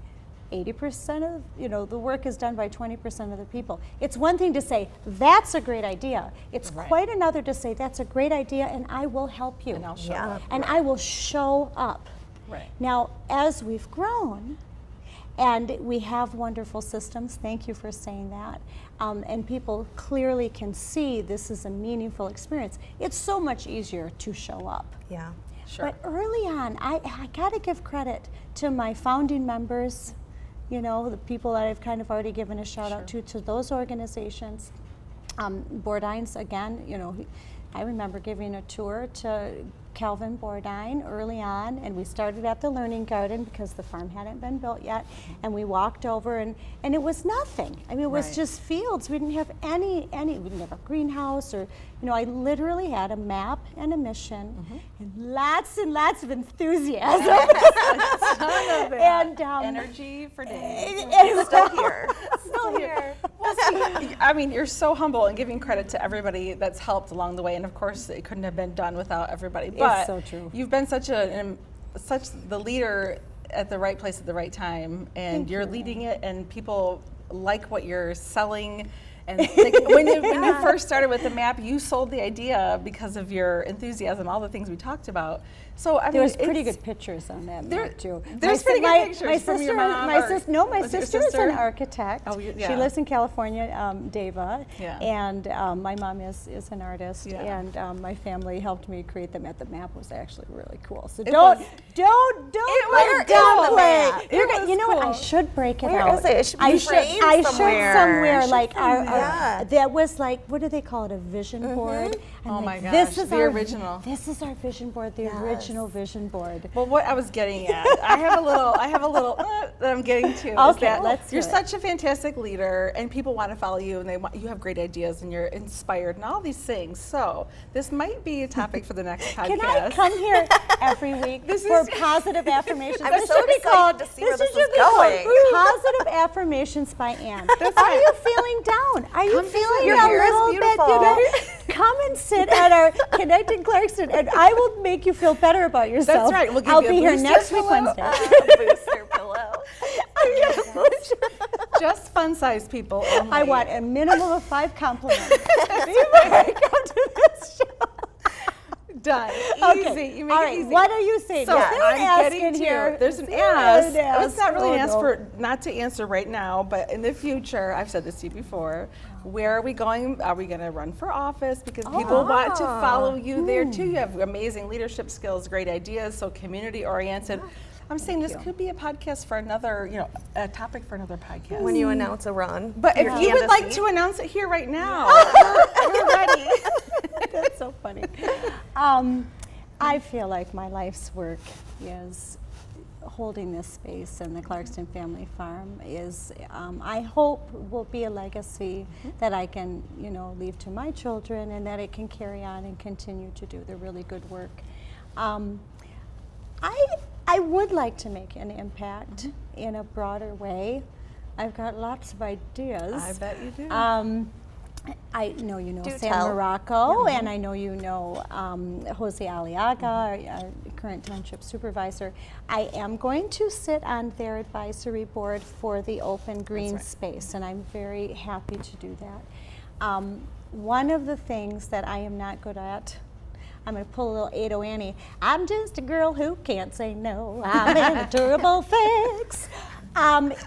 Speaker 2: 80% of, you know, the work is done by 20% of the people. It's one thing to say, that's a great idea. It's
Speaker 1: Right.
Speaker 2: quite another to say, that's a great idea and I will help you.
Speaker 1: And I'll show
Speaker 3: Yeah.
Speaker 1: up.
Speaker 2: And I will show up.
Speaker 1: Right.
Speaker 2: Now, as we've grown, and we have wonderful systems, thank you for saying that, and people clearly can see this is a meaningful experience, it's so much easier to show up.
Speaker 3: Yeah.
Speaker 1: Sure.
Speaker 2: But early on, I got to give credit to my founding members, you know, the people that I've kind of already given a shout out to those organizations. Bourdain's, again, you know, I remember giving a tour to Calvin Bourdain early on, and we started at the Learning Garden because the farm hadn't been built yet, and we walked over, and it was nothing. I mean, it was
Speaker 1: Right.
Speaker 2: just fields. We didn't have we didn't have a greenhouse, or, you know, I literally had a map and a mission, and lots of enthusiasm.
Speaker 1: Ton of it.
Speaker 2: And,
Speaker 1: energy for days.
Speaker 2: and
Speaker 3: Still here.
Speaker 2: Still here.
Speaker 1: Well, see, I mean, you're so humble and giving credit to everybody that's helped along the way, and of course, it couldn't have been done without everybody. But
Speaker 2: so true.
Speaker 1: you've been such the leader at the right place at the right time, and
Speaker 2: Thank
Speaker 1: you're
Speaker 2: you.
Speaker 1: leading it, and people like what you're selling. And when you first started with the map, you sold the idea because of your enthusiasm, all the things we talked about. So I mean,
Speaker 2: There was pretty
Speaker 1: it's-
Speaker 2: good pictures on that
Speaker 1: There-
Speaker 2: map too.
Speaker 1: there's
Speaker 2: My
Speaker 1: pretty good
Speaker 2: my-
Speaker 1: pictures
Speaker 2: my
Speaker 1: from your
Speaker 2: sister,
Speaker 1: mom,
Speaker 2: my
Speaker 1: or
Speaker 2: sister, no, my
Speaker 1: was it your
Speaker 2: sister is an
Speaker 1: sister?
Speaker 2: architect.
Speaker 1: Oh, yeah.
Speaker 2: She lives in California, Deva,
Speaker 1: Yeah.
Speaker 2: and my mom is an artist,
Speaker 1: Yeah.
Speaker 2: and my family helped me create the map. The map was actually really cool. So
Speaker 1: It
Speaker 2: don't
Speaker 1: was-
Speaker 2: let
Speaker 3: was cool.
Speaker 2: downplay.
Speaker 1: It was
Speaker 2: You know what? I
Speaker 1: cool.
Speaker 2: should break it
Speaker 3: Where
Speaker 2: out.
Speaker 3: is it? It should be
Speaker 2: I
Speaker 3: framed
Speaker 2: I
Speaker 3: somewhere.
Speaker 2: should somewhere
Speaker 3: It should
Speaker 2: like our
Speaker 3: yeah.
Speaker 2: that was like, what do they call it? A vision board. And
Speaker 1: Oh
Speaker 2: like,
Speaker 1: my
Speaker 2: this
Speaker 1: gosh,
Speaker 2: is
Speaker 1: the
Speaker 2: our
Speaker 1: original.
Speaker 2: This is our vision board. The original vision board.
Speaker 1: Well, what I was getting at, I have a little that I'm getting to. Is
Speaker 2: Okay,
Speaker 1: that
Speaker 2: let's
Speaker 1: you're
Speaker 2: do it.
Speaker 1: such a fantastic leader, and people want to follow you, and you have great ideas, and you're inspired, and all these things. So this might be a topic for the next podcast.
Speaker 2: Can I come here every week
Speaker 1: This
Speaker 2: for
Speaker 1: is-
Speaker 2: positive affirmations?
Speaker 3: I'm
Speaker 2: This
Speaker 3: so
Speaker 2: should be
Speaker 3: excited
Speaker 2: called,
Speaker 3: to see where this
Speaker 2: should
Speaker 3: is
Speaker 2: be called
Speaker 3: going.
Speaker 2: Positive Affirmations by Ann.
Speaker 1: That's
Speaker 2: Are
Speaker 1: right.
Speaker 2: you feeling down? Are you
Speaker 1: Come
Speaker 2: feeling
Speaker 1: visit.
Speaker 3: Your
Speaker 2: a
Speaker 3: hair is
Speaker 2: little bit?
Speaker 3: beautiful.
Speaker 2: Come and sit at our Connecting Clarkston, and I will make you feel better about yourself.
Speaker 1: That's right. We'll give
Speaker 2: I'll
Speaker 1: you a
Speaker 2: be here
Speaker 1: booster
Speaker 2: next week
Speaker 1: pillow.
Speaker 2: Wednesday.
Speaker 3: Booster pillow.
Speaker 1: Just fun-sized people only.
Speaker 2: I want a minimum of 5 compliments before I come to this show.
Speaker 1: done.
Speaker 2: Okay.
Speaker 1: Easy. You make
Speaker 2: All
Speaker 1: it
Speaker 2: right.
Speaker 1: easy.
Speaker 2: What are you saying?
Speaker 1: So
Speaker 2: Is there an
Speaker 1: I'm
Speaker 2: ask
Speaker 1: getting
Speaker 2: in
Speaker 1: to
Speaker 2: here?
Speaker 1: there's an
Speaker 2: Is there an
Speaker 1: ask. It's not really an
Speaker 2: Oh,
Speaker 1: ask
Speaker 2: no.
Speaker 1: for not to answer right now, but in the future, I've said this to you before. Where are we going? Are we going to run for office? Because people want to follow you there too. You have amazing leadership skills, great ideas, so community oriented. I'm saying this could be a podcast for another, a topic for another podcast.
Speaker 3: When you announce a run.
Speaker 1: But if
Speaker 3: your
Speaker 1: you would like
Speaker 3: candidacy.
Speaker 1: to announce it here right now, we're ready.
Speaker 2: That's so funny. I feel like my life's work is holding this space, and the Clarkston Family Farm is, I hope, will be a legacy that I can, leave to my children, and that it can carry on and continue to do the really good work. I would like to make an impact in a broader way. I've got lots of ideas.
Speaker 1: I bet you do.
Speaker 2: I know you know
Speaker 3: Do
Speaker 2: Sam
Speaker 3: tell.
Speaker 2: Morocco, and I know you know Jose Aliaga, our current township supervisor. I am going to sit on their advisory board for the open green space, and I'm very happy to do that. One of the things that I am not good at, I'm going to pull a little Ado Annie. I'm just a girl who can't say no. I'm in a durable fix.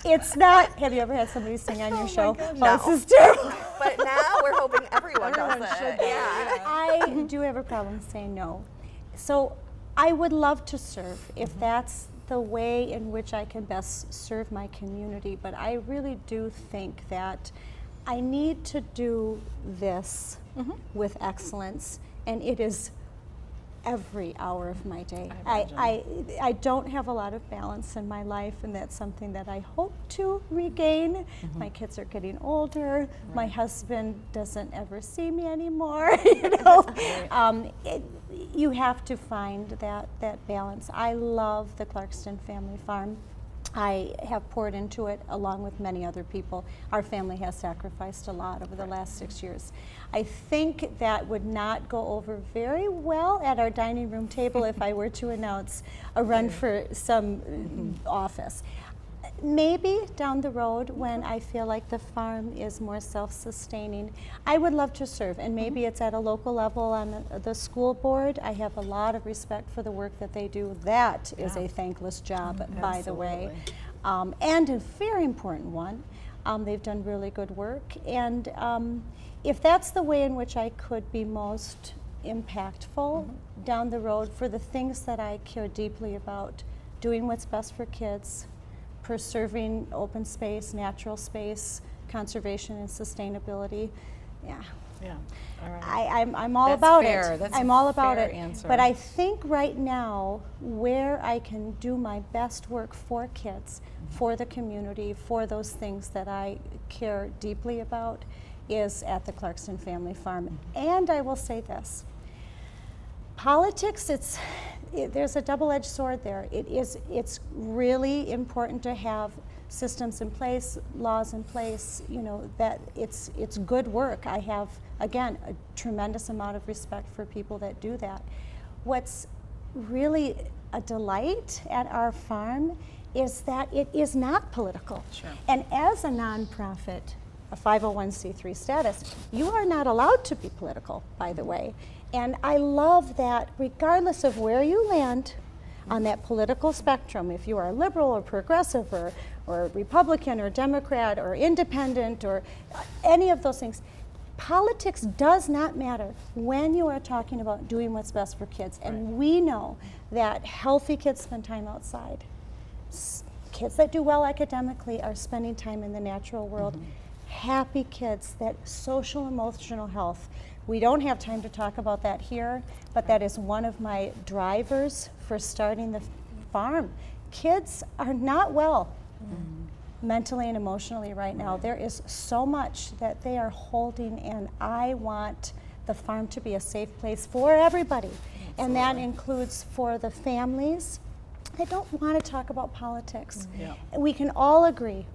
Speaker 2: It's not. Have you ever had somebody sing on your show?
Speaker 3: No.
Speaker 2: This is terrible.
Speaker 3: But now we're hoping everyone does it. Yeah.
Speaker 2: I do have a problem saying no. So I would love to serve if that's the way in which I can best serve my community. But I really do think that I need to do this with excellence, and it is every hour of my day.
Speaker 1: I
Speaker 2: I don't have a lot of balance in my life, and that's something that I hope to regain. My kids are getting older. My husband doesn't ever see me anymore. You know, you have to find that balance. I love the Clarkston Family Farm. I have poured into it along with many other people. Our family has sacrificed a lot over the last 6 years. I think that would not go over very well at our dining room table if I were to announce a run for some office. Maybe down the road when I feel like the farm is more self-sustaining, I would love to serve, and maybe it's at a local level on the school board. I have a lot of respect for the work that they do. That is a thankless job, by the way, and a very important one. They've done really good work, and if that's the way in which I could be most impactful down the road for the things that I care deeply about, doing what's best for kids, preserving open space, natural space, conservation and sustainability. Yeah.
Speaker 1: All right.
Speaker 2: I'm all
Speaker 1: That's
Speaker 2: about
Speaker 1: fair.
Speaker 2: it.
Speaker 1: That's
Speaker 2: I'm
Speaker 1: a
Speaker 2: all about
Speaker 1: fair
Speaker 2: it.
Speaker 1: answer.
Speaker 2: But I think right now where I can do my best work for kids, for the community, for those things that I care deeply about is at the Clarkston Family Farm. And I will say this. Politics, there's a double-edged sword there. It's really important to have systems in place, laws in place, you know, that it's good work. I have, again, a tremendous amount of respect for people that do that. What's really a delight at our farm is that it is not political.
Speaker 1: Sure.
Speaker 2: And as a nonprofit, a 501c3 status, you are not allowed to be political, by the way. And I love that regardless of where you land on that political spectrum, if you are liberal or progressive or Republican or Democrat or independent or any of those things, politics does not matter when you are talking about doing what's best for kids. And we know that healthy kids spend time outside. Kids that do well academically are spending time in the natural world. Happy kids, that social emotional health. We don't have time to talk about that here, but that is one of my drivers for starting the farm. Kids are not well mentally and emotionally right now. There is so much that they are holding, and I want the farm to be a safe place for everybody. And that includes for the families that don't want to talk about politics. We can all agree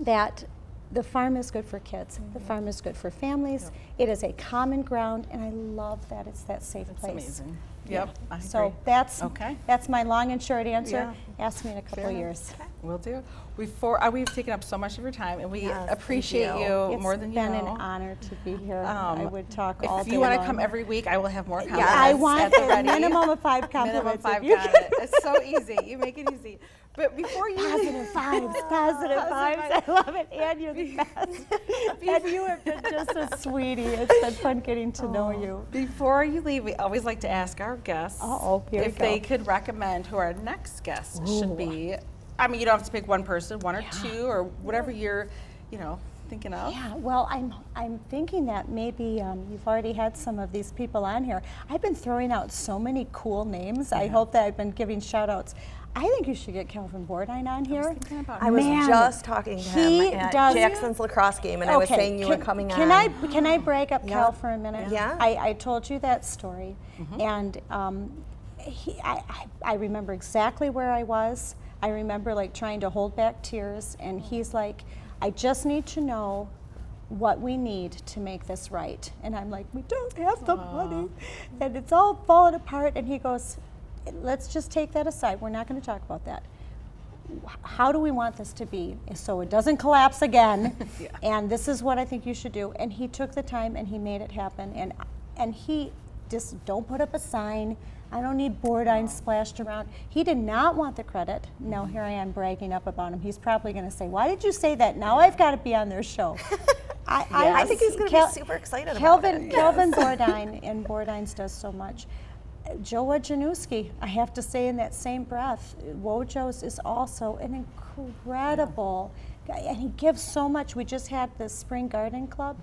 Speaker 2: that the farm is good for kids. The farm is good for families. It is a common ground, and I love that it's that safe place.
Speaker 1: Amazing. Yep, I agree.
Speaker 2: So that's my long and short answer. Ask me in a couple of years.
Speaker 1: Will do. We've taken up so much of your time, and we appreciate
Speaker 3: thank
Speaker 1: you more than you know.
Speaker 2: It's been an honor to be here. I would talk all day
Speaker 1: If you want to
Speaker 2: long.
Speaker 1: come every week, I will have more compliments.
Speaker 2: I want
Speaker 1: at the
Speaker 2: a
Speaker 1: ready.
Speaker 2: minimum of 5 compliments.
Speaker 1: Minimum 5,
Speaker 2: if you
Speaker 1: got
Speaker 2: can.
Speaker 1: it. It's so easy. You make it easy. But before you
Speaker 2: Positive vibes, positive vibes. I love it. And you're the best. And you have been just a sweetie. It's been fun getting to know you.
Speaker 1: Before you leave, we always like to ask our guests
Speaker 2: Here we
Speaker 1: if
Speaker 2: go.
Speaker 1: they could recommend who our next guest should be. I mean, you don't have to pick one person, one or two, or whatever you're, thinking of.
Speaker 2: Yeah, well, I'm thinking that maybe you've already had some of these people on here. I've been throwing out so many cool names. I hope that I've been giving shout outs. I think you should get Calvin Bordine on here.
Speaker 3: I was just talking to him at Jackson's lacrosse game, and I was saying you were coming on.
Speaker 2: Can I break up Cal for a minute?
Speaker 3: Yeah.
Speaker 2: I told you that story, and I remember exactly where I was. I remember like trying to hold back tears, and he's like, I just need to know what we need to make this right. And I'm like, we don't have the money, and it's all falling apart. And he goes, let's just take that aside. We're not going to talk about that. How do we want this to be so it doesn't collapse again? And this is what I think you should do. And he took the time and he made it happen. And he just don't put up a sign. I don't need Bordine splashed around. He did not want the credit. Now here I am bragging up about him. He's probably going to say, why did you say that? Now I've got to be on their show.
Speaker 3: I think he's going to be super excited about it.
Speaker 2: Calvin Bordine, and Bordine's does so much. Joe Wojciechowski, I have to say in that same breath, Wojo's is also an incredible guy, and he gives so much. We just had the Spring Garden Club.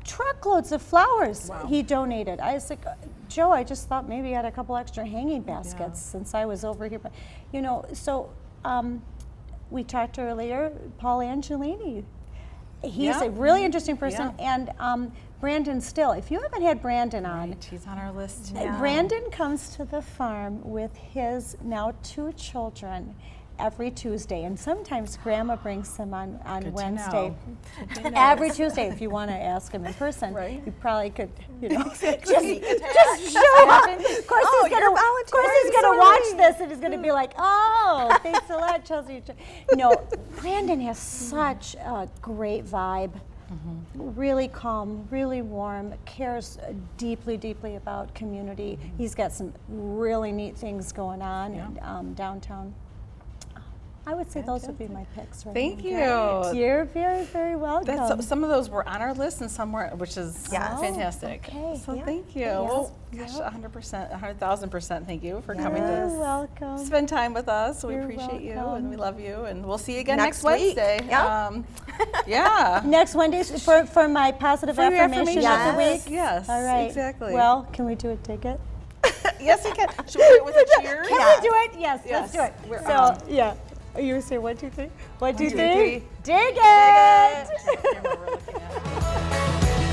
Speaker 2: truckloads of flowers
Speaker 1: Wow.
Speaker 2: he donated. I was like, Joe, I just thought maybe you had a couple extra hanging baskets since I was over here. But, you know, so we talked earlier, Paul Angelini. He's a really interesting person. And Brandon Still. If you haven't had Brandon on,
Speaker 1: He's on our list too.
Speaker 2: Brandon comes to the farm with his now 2 children every Tuesday, and sometimes Grandma brings them on
Speaker 1: Good to
Speaker 2: Wednesday.
Speaker 1: know.
Speaker 2: Every Tuesday, if you want to ask him in person,
Speaker 1: Right.
Speaker 2: you probably could, you know, just show up. Of course,
Speaker 3: Oh,
Speaker 2: he's
Speaker 3: you're
Speaker 2: gonna watch this, and he's gonna be like, "Oh, thanks a lot, Chelsea." No, Brandon has such a great vibe. Really calm, really warm, cares deeply, deeply about community. He's got some really neat things going on in downtown. I would say those would be my picks. Right
Speaker 1: Thank
Speaker 2: now.
Speaker 1: you.
Speaker 2: You're very, very welcome.
Speaker 1: That's, some of those were on our list and some weren't, which is
Speaker 3: Yes.
Speaker 1: fantastic.
Speaker 2: Okay.
Speaker 1: So
Speaker 3: Yeah.
Speaker 1: thank you.
Speaker 2: Yes.
Speaker 1: Well, gosh, 100%, 100,000% thank you for coming
Speaker 2: You're
Speaker 1: to
Speaker 2: welcome.
Speaker 1: spend time with us. We
Speaker 2: You're
Speaker 1: appreciate you
Speaker 2: welcome.
Speaker 1: and we love you, and we'll see you again
Speaker 3: Next
Speaker 1: next
Speaker 3: week.
Speaker 1: Wednesday.
Speaker 3: Yep.
Speaker 1: Yeah.
Speaker 2: Next Wednesday for my positive
Speaker 1: For your
Speaker 2: affirmation of the week.
Speaker 1: Yes,
Speaker 2: All right.
Speaker 1: exactly.
Speaker 2: Well, can we do a ticket?
Speaker 1: Yes, you can. Should we do it with a cheer?
Speaker 2: Can
Speaker 3: Yeah.
Speaker 2: we do it? Yes, let's
Speaker 1: Yes.
Speaker 2: do it.
Speaker 1: We're
Speaker 2: So,
Speaker 1: on.
Speaker 2: yeah. You say 1, 2, 3. 1, 2, 3.
Speaker 1: 3.
Speaker 2: Dig it!
Speaker 1: Camera we're looking at.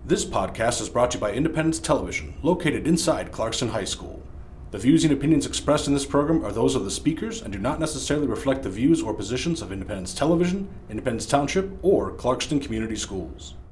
Speaker 4: This podcast is brought to you by Independence Television, located inside Clarkston High School. The views and opinions expressed in this program are those of the speakers and do not necessarily reflect the views or positions of Independence Television, Independence Township, or Clarkston Community Schools.